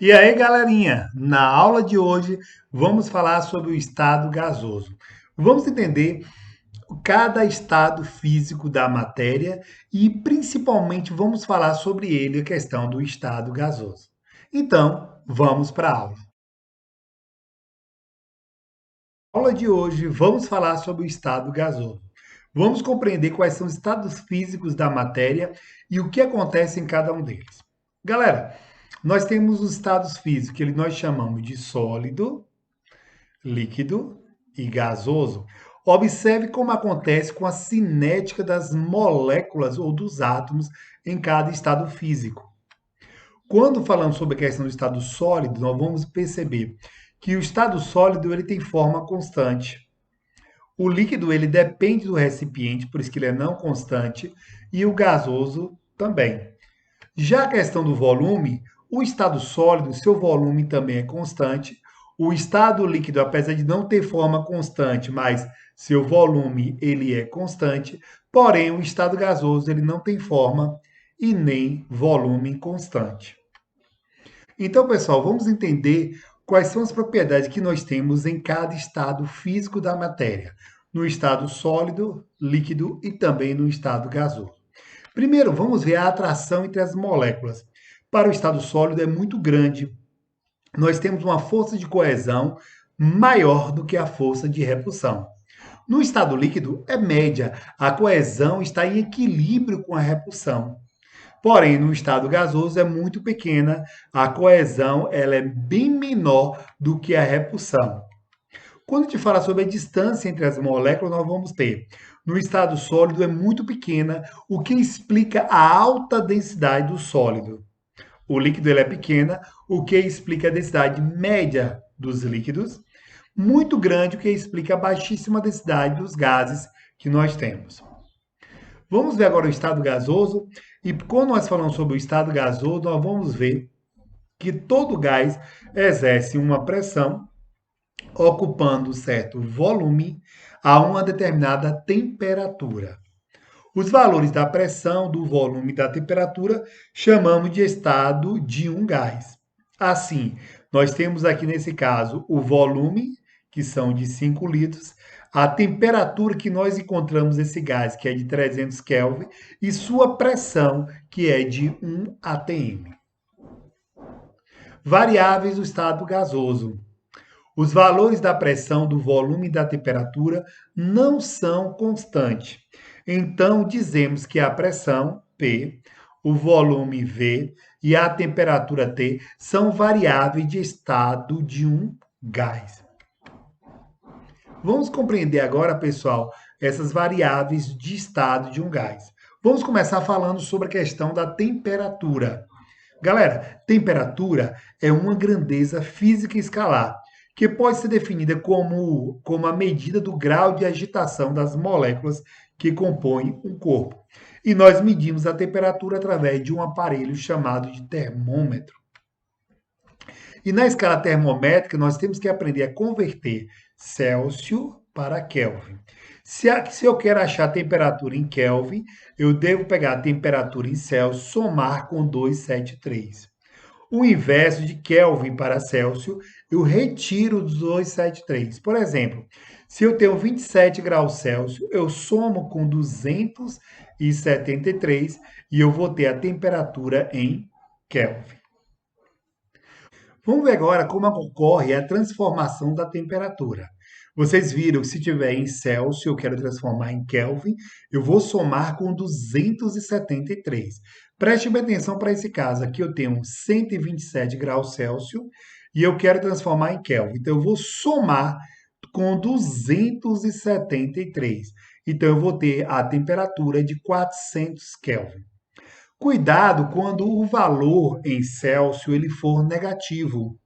E aí, galerinha, na aula de hoje vamos falar sobre o estado gasoso. Vamos entender cada estado físico da matéria e principalmente vamos falar sobre ele, a questão do estado gasoso. Então, vamos para a aula. Na aula de hoje vamos falar sobre o estado gasoso. Vamos compreender quais são os estados físicos da matéria e o que acontece em cada um deles. Galera, nós temos os estados físicos que nós chamamos de sólido, líquido e gasoso. Observe como acontece com a cinética das moléculas ou dos átomos em cada estado físico. Quando falamos sobre a questão do estado sólido, nós vamos perceber que o estado sólido ele tem forma constante. O líquido ele depende do recipiente, por isso que ele é não constante, e o gasoso também. Já a questão do volume, o estado sólido, seu volume também é constante. O estado líquido, apesar de não ter forma constante, mas seu volume ele é constante. Porém, o estado gasoso ele não tem forma e nem volume constante. Então, pessoal, vamos entender quais são as propriedades que nós temos em cada estado físico da matéria, no estado sólido, líquido e também no estado gasoso. Primeiro, vamos ver a atração entre as moléculas. Para o estado sólido é muito grande. Nós temos uma força de coesão maior do que a força de repulsão. No estado líquido é média, a coesão está em equilíbrio com a repulsão. Porém, no estado gasoso é muito pequena, a coesão ela é bem menor do que a repulsão. Quando a gente fala sobre a distância entre as moléculas, nós vamos ter no estado sólido é muito pequena, o que explica a alta densidade do sólido. O líquido ele é pequena, o que explica a densidade média dos líquidos. Muito grande, o que explica a baixíssima densidade dos gases que nós temos. Vamos ver agora o estado gasoso. E quando nós falamos sobre o estado gasoso, nós vamos ver que todo gás exerce uma pressão ocupando certo volume a uma determinada temperatura. Os valores da pressão, do volume e da temperatura chamamos de estado de um gás. Assim, nós temos aqui nesse caso o volume, que são de 5 litros, a temperatura que nós encontramos esse gás, que é de 300 Kelvin, e sua pressão, que é de 1 atm. Variáveis do estado gasoso. Os valores da pressão, do volume e da temperatura não são constantes. Então, dizemos que a pressão, P, o volume, V, e a temperatura, T, são variáveis de estado de um gás. Vamos compreender agora, pessoal, essas variáveis de estado de um gás. Vamos começar falando sobre a questão da temperatura. Galera, temperatura é uma grandeza física escalar que pode ser definida como a medida do grau de agitação das moléculas que compõem um corpo. E nós medimos a temperatura através de um aparelho chamado de termômetro. E na escala termométrica, nós temos que aprender a converter Celsius para Kelvin. Se eu quero achar a temperatura em Kelvin, eu devo pegar a temperatura em Celsius, somar com 273. O inverso de Kelvin para Celsius, eu retiro dos 273. Por exemplo, se eu tenho 27 graus Celsius, eu somo com 273 e eu vou ter a temperatura em Kelvin. Vamos ver agora como ocorre a transformação da temperatura. Vocês viram que se tiver em Celsius, eu quero transformar em Kelvin, eu vou somar com 273. Preste bem atenção para esse caso. Aqui eu tenho 127 graus Celsius e eu quero transformar em Kelvin. Então, eu vou somar com 273. Então, eu vou ter a temperatura de 400 Kelvin. Cuidado quando o valor em Celsius ele for negativo.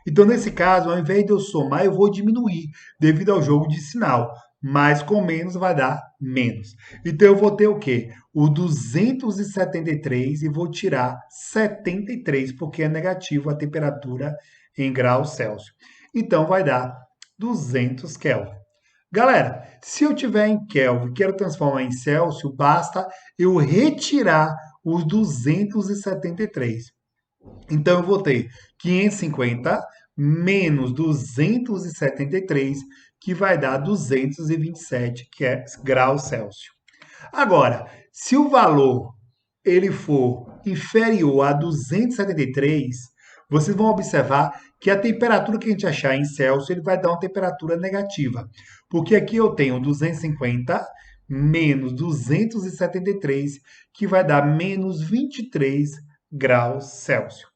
Então, nesse caso, ao invés de eu somar, eu vou diminuir devido ao jogo de sinal. Mais com menos vai dar menos. Então, eu vou ter o quê? O 273 e vou tirar 73, porque é negativo a temperatura em graus Celsius. Então, vai dar 200 Kelvin. Galera, se eu tiver em Kelvin e quero transformar em Celsius, basta eu retirar os 273. Então, eu vou ter 550 menos 273, que vai dar 227, que é graus Celsius. Agora, se o valor ele for inferior a 273, vocês vão observar que a temperatura que a gente achar em Celsius, ele vai dar uma temperatura negativa. Porque aqui eu tenho 250 menos 273, que vai dar menos 23 graus Celsius.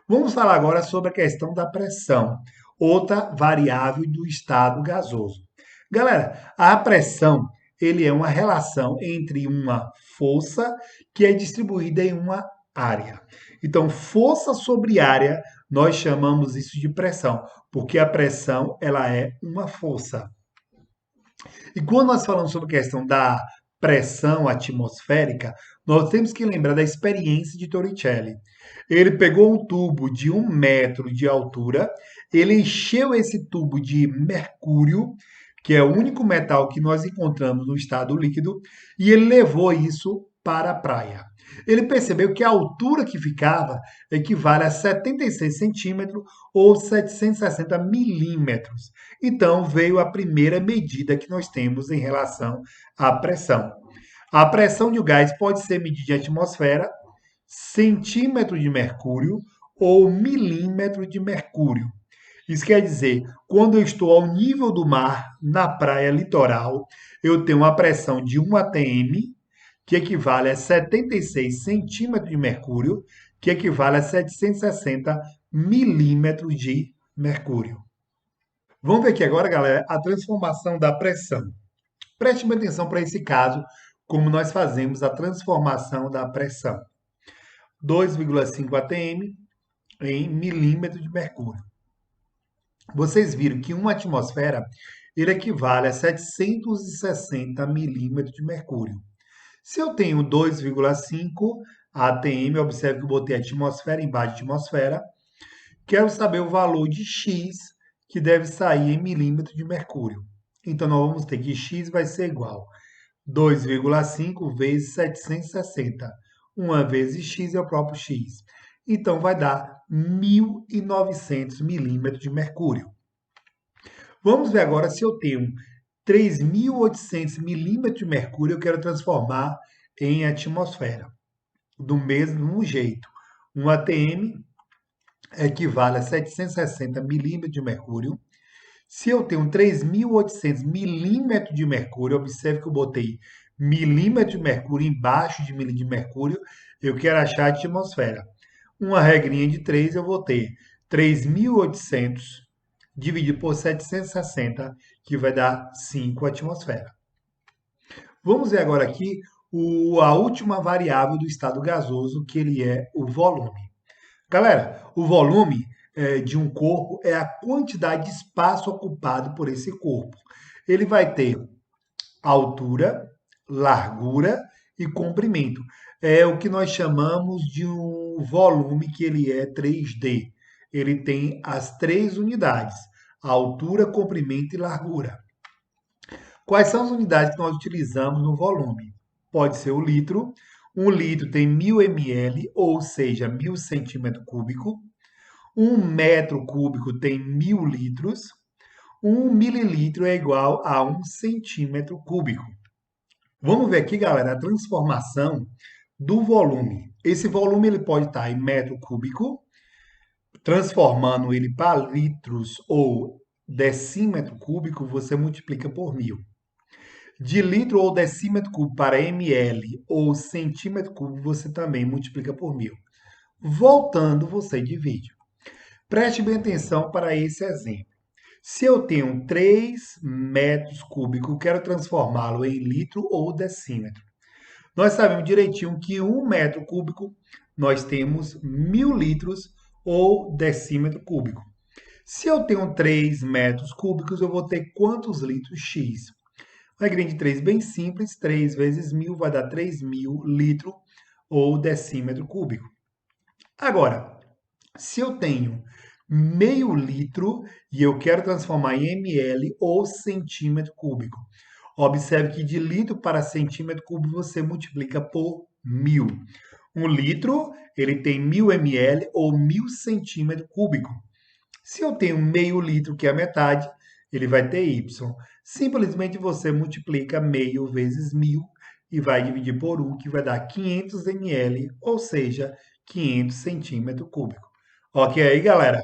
Vamos falar agora sobre a questão da pressão, outra variável do estado gasoso. Galera, a pressão ele é uma relação entre uma força que é distribuída em uma área. Então, força sobre área, nós chamamos isso de pressão, porque a pressão ela é uma força. E quando nós falamos sobre a questão da pressão atmosférica, nós temos que lembrar da experiência de Torricelli. Ele pegou um tubo de 1 metro de altura, ele encheu esse tubo de mercúrio, que é o único metal que nós encontramos no estado líquido, e ele levou isso para a praia. Ele percebeu que a altura que ficava equivale a 76 centímetros ou 760 milímetros. Então, veio a primeira medida que nós temos em relação à pressão. A pressão de um gás pode ser medida em atmosfera, centímetro de mercúrio ou milímetro de mercúrio. Isso quer dizer, quando eu estou ao nível do mar, na praia litoral, eu tenho uma pressão de 1 atm, que equivale a 76 centímetros de mercúrio, que equivale a 760 milímetros de mercúrio. Vamos ver aqui agora, galera, a transformação da pressão. Preste bem atenção para esse caso, como nós fazemos a transformação da pressão. 2,5 atm em milímetro de mercúrio. Vocês viram que uma atmosfera ele equivale a 760 milímetros de mercúrio. Se eu tenho 2,5 atm, observe que eu botei atmosfera embaixo de atmosfera, quero saber o valor de X que deve sair em milímetro de mercúrio. Então, nós vamos ter que X vai ser igual a 2,5 vezes 760. 1 vezes X é o próprio X. Então, vai dar 1.900 milímetros de mercúrio. Vamos ver agora se eu tenho 3.800 milímetros de mercúrio, eu quero transformar em atmosfera. Do mesmo jeito, 1 atm equivale a 760 milímetros de mercúrio. Se eu tenho 3.800 milímetros de mercúrio, observe que eu botei milímetro de mercúrio embaixo de milímetro de mercúrio, eu quero achar a atmosfera. Uma regrinha de 3, eu vou ter 3.800 dividido por 760, que vai dar 5 atmosfera. Vamos ver agora aqui a última variável do estado gasoso, que ele é o volume. Galera, o volume de um corpo é a quantidade de espaço ocupado por esse corpo. Ele vai ter altura, largura e comprimento. É o que nós chamamos de um volume que ele é 3D. Ele tem as 3 unidades: altura, comprimento e largura. Quais são as unidades que nós utilizamos no volume? Pode ser o litro. 1 litro tem 1.000 ml, ou seja, 1.000 centímetros cúbicos. 1 metro cúbico tem 1.000 litros. 1 mililitro é igual a 1 centímetro cúbico. Vamos ver aqui, galera, a transformação do volume. Esse volume ele pode estar em metro cúbico, transformando ele para litros ou decímetro cúbico, você multiplica por 1.000. De litro ou decímetro cúbico para ml ou centímetro cúbico, você também multiplica por 1.000. Voltando, você divide. Preste bem atenção para esse exemplo. Se eu tenho 3 metros cúbicos, quero transformá-lo em litro ou decímetro. Nós sabemos direitinho que 1 metro cúbico, nós temos 1.000 litros ou decímetro cúbico. Se eu tenho 3 metros cúbicos, eu vou ter quantos litros X? Uma regrinha de 3 bem simples, 3 vezes 1.000 vai dar 3.000 litros ou decímetro cúbico. Agora, se eu tenho meio litro e eu quero transformar em ml ou centímetro cúbico, observe que de litro para centímetro cúbico você multiplica por 1.000. Um litro, ele tem 1.000 ml ou 1.000 centímetros cúbicos. Se eu tenho meio litro, que é a metade, ele vai ter Y. Simplesmente você multiplica meio vezes 1.000 e vai dividir por 1, que vai dar 500 ml, ou seja, 500 centímetros cúbicos. Ok aí, galera?